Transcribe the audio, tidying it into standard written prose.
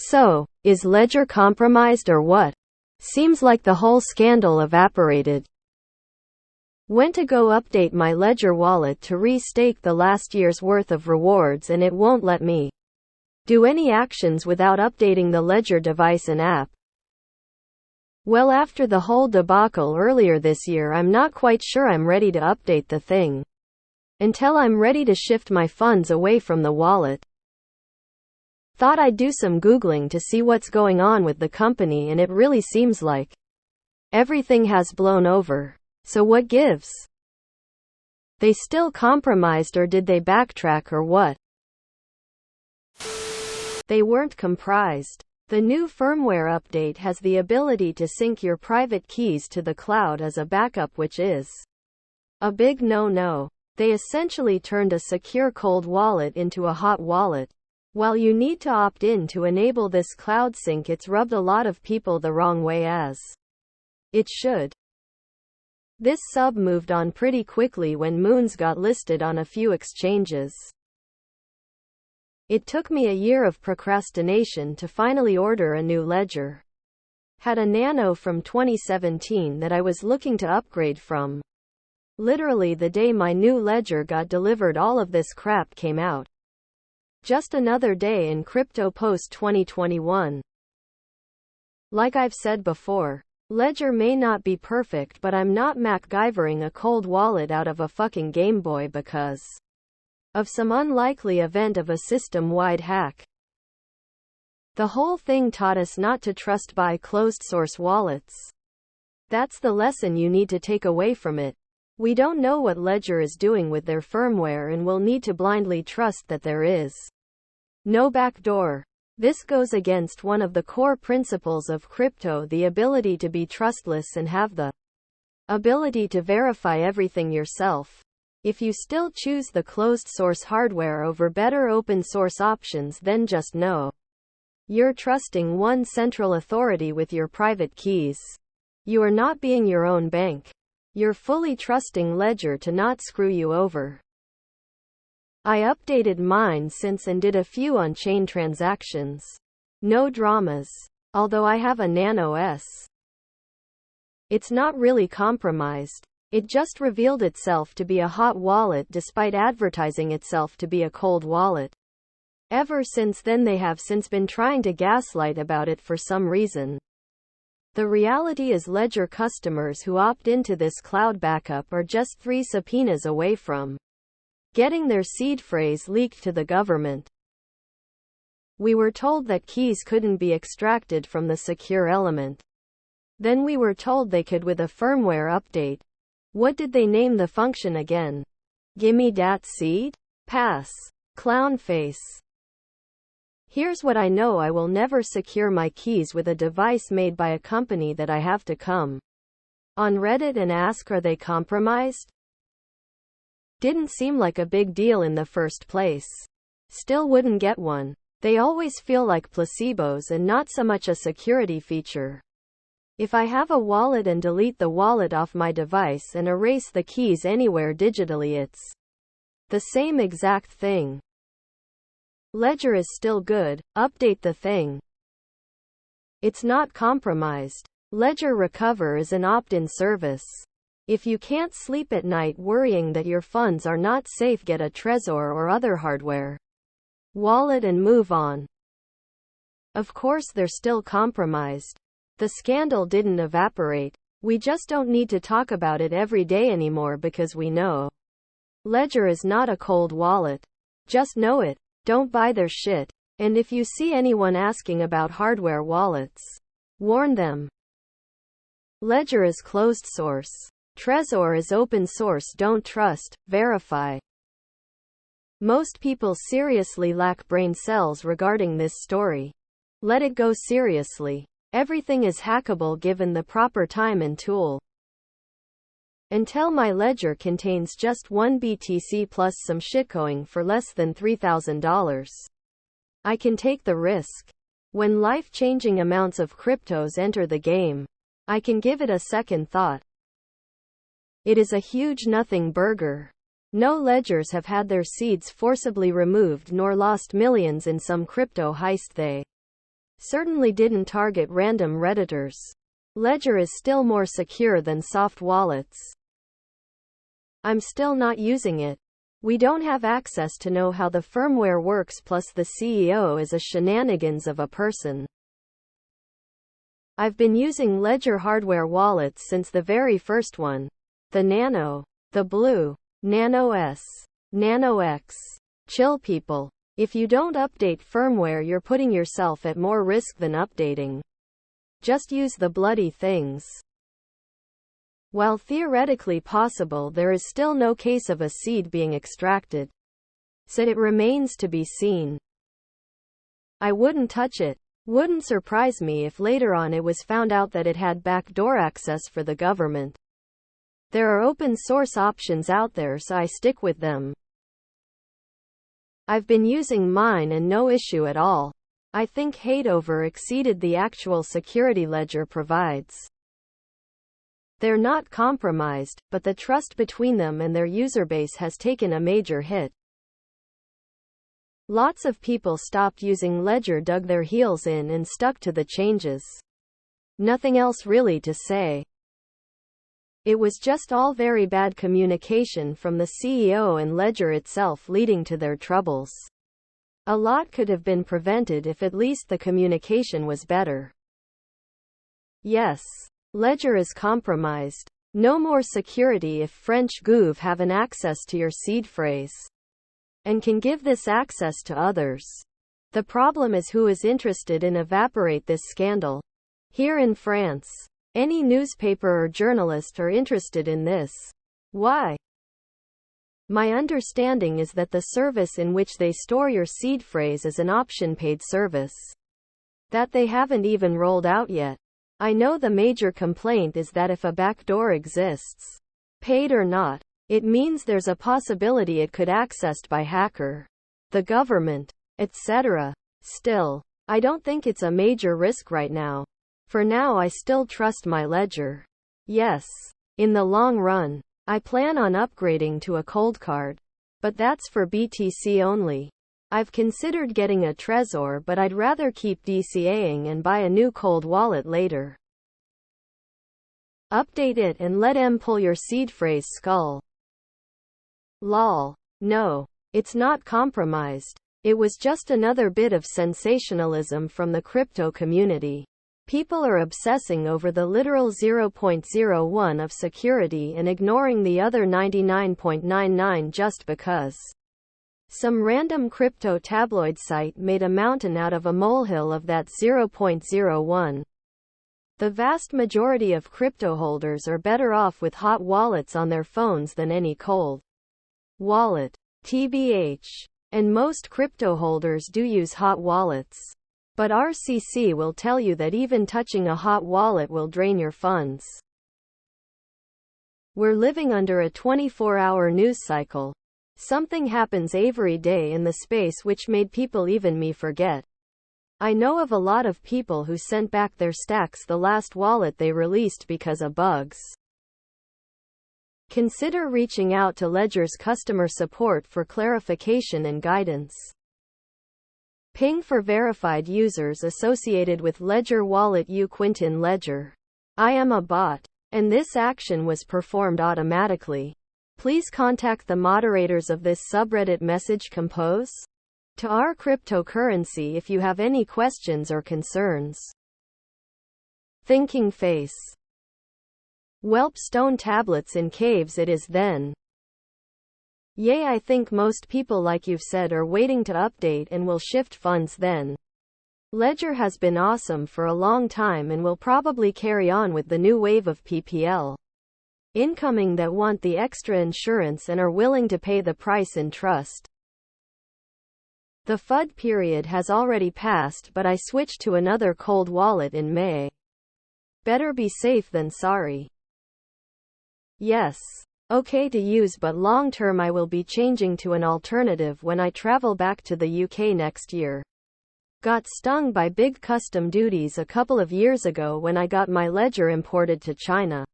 So, is Ledger compromised or what? Seems like the whole scandal evaporated. Went to go update my Ledger wallet to restake the last year's worth of rewards and it won't let me do any actions without updating the Ledger device and app. Well, after the whole debacle earlier this year, I'm not quite sure I'm ready to update the thing. Until I'm ready to shift my funds away from the wallet. Thought I'd do some Googling to see what's going on with the company, and it really seems like everything has blown over. So what gives? They still compromised, or did they backtrack, or what? They weren't comprised. The new firmware update has the ability to sync your private keys to the cloud as a backup, which is a big no-no. They essentially turned a secure cold wallet into a hot wallet. While you need to opt in to enable this cloud sync, it's rubbed a lot of people the wrong way, as it should. This sub moved on pretty quickly when Moons got listed on a few exchanges. It took me a year of procrastination to finally order a new Ledger. Had a Nano from 2017 that I was looking to upgrade from. Literally the day my new Ledger got delivered, all of this crap came out. Just another day in crypto post 2021. Like I've said before, Ledger may not be perfect, but I'm not MacGyvering a cold wallet out of a fucking Game Boy because of some unlikely event of a system-wide hack. The whole thing taught us not to trust buy closed-source wallets. That's the lesson you need to take away from it. We don't know what Ledger is doing with their firmware, and we'll need to blindly trust that there is no backdoor. This goes against one of the core principles of crypto, the ability to be trustless and have the ability to verify everything yourself. If you still choose the closed-source hardware over better open-source options, then just know you're trusting one central authority with your private keys. You are not being your own bank. You're fully trusting Ledger to not screw you over. I updated mine since and did a few on-chain transactions. No dramas. Although I have a Nano S. It's not really compromised. It just revealed itself to be a hot wallet despite advertising itself to be a cold wallet. Ever since then they have since been trying to gaslight about it for some reason. The reality is Ledger customers who opt into this cloud backup are just 3 subpoenas away from getting their seed phrase leaked to the government. We were told that keys couldn't be extracted from the secure element. Then we were told they could with a firmware update. What did they name the function again? Gimme dat seed? Pass. Clown face. Here's what I know: I will never secure my keys with a device made by a company that I have to come on Reddit and ask, are they compromised? Didn't seem like a big deal in the first place. Still wouldn't get one. They always feel like placebos and not so much a security feature. If I have a wallet and delete the wallet off my device and erase the keys anywhere digitally, it's the same exact thing. Ledger is still good. Update the thing. It's not compromised. Ledger Recover is an opt-in service. If you can't sleep at night worrying that your funds are not safe, get a Trezor or other hardware wallet and move on. Of course they're still compromised. The scandal didn't evaporate. We just don't need to talk about it every day anymore because we know Ledger is not a cold wallet. Just know it. Don't buy their shit. And if you see anyone asking about hardware wallets, warn them. Ledger is closed source. Trezor is open source. Don't trust, verify. Most people seriously lack brain cells regarding this story. Let it go seriously. Everything is hackable given the proper time and tool. Until my Ledger contains just 1 BTC plus some shitcoin for less than $3,000. I can take the risk. When life-changing amounts of cryptos enter the game, I can give it a second thought. It is a huge nothing burger. No ledgers have had their seeds forcibly removed nor lost millions in some crypto heist they Certainly didn't target random Redditors. Ledger is still more secure than soft wallets. I'm still not using it. We don't have access to know how the firmware works, plus the CEO is a shenanigans of a person. I've been using Ledger hardware wallets since the very first one. The Nano, the Blue, Nano S, Nano X. Chill people. If you don't update firmware, you're putting yourself at more risk than updating. Just use the bloody things. While theoretically possible, there is still no case of a seed being extracted. So it remains to be seen. I wouldn't touch it. Wouldn't surprise me if later on it was found out that it had backdoor access for the government. There are open source options out there, so I stick with them. I've been using mine and no issue at all. I think Hateover exceeded the actual security Ledger provides. They're not compromised, but the trust between them and their user base has taken a major hit. Lots of people stopped using Ledger, dug their heels in, and stuck to the changes. Nothing else really to say. It was just all very bad communication from the CEO and Ledger itself, leading to their troubles. A lot could have been prevented if at least the communication was better. Yes, Ledger is compromised. No more security if French Gouv have an access to your seed phrase and can give this access to others. The problem is who is interested in evaporate this scandal. Here in France, any newspaper or journalist are interested in this. Why? My understanding is that the service in which they store your seed phrase is an option paid service that they haven't even rolled out yet. I know the major complaint is that if a backdoor exists, paid or not, it means there's a possibility it could accessed by hacker, the government, etc. Still, I don't think it's a major risk right now. For now, I still trust my Ledger. Yes, in the long run, I plan on upgrading to a cold card. But that's for BTC only. I've considered getting a Trezor, but I'd rather keep DCAing and buy a new cold wallet later. Update it and let M pull your seed phrase skull. Lol. No, it's not compromised. It was just another bit of sensationalism from the crypto community. People are obsessing over the literal 0.01 of security and ignoring the other 99.99 just because some random crypto tabloid site made a mountain out of a molehill of that 0.01. The vast majority of crypto holders are better off with hot wallets on their phones than any cold wallet. TBH. And most crypto holders do use hot wallets. But RCC will tell you that even touching a hot wallet will drain your funds. We're living under a 24-hour news cycle. Something happens every day in the space which made people, even me, forget. I know of a lot of people who sent back their stacks the last wallet they released because of bugs. Consider reaching out to Ledger's customer support for clarification and guidance. Ping for verified users associated with Ledger wallet. Quintin Ledger. I am a bot, and this action was performed automatically. Please contact the moderators of this subreddit message compose to our cryptocurrency if you have any questions or concerns. Thinking face. Whelp stone tablets in caves it is then. Yay, I think most people, like you've said, are waiting to update and will shift funds then. Ledger has been awesome for a long time and will probably carry on with the new wave of PPL incoming that want the extra insurance and are willing to pay the price in trust. The FUD period has already passed, but I switched to another cold wallet in May. Better be safe than sorry. Yes. Okay to use, but long term I will be changing to an alternative when I travel back to the UK next year. Got stung by big custom duties a couple of years ago when I got my Ledger imported to China.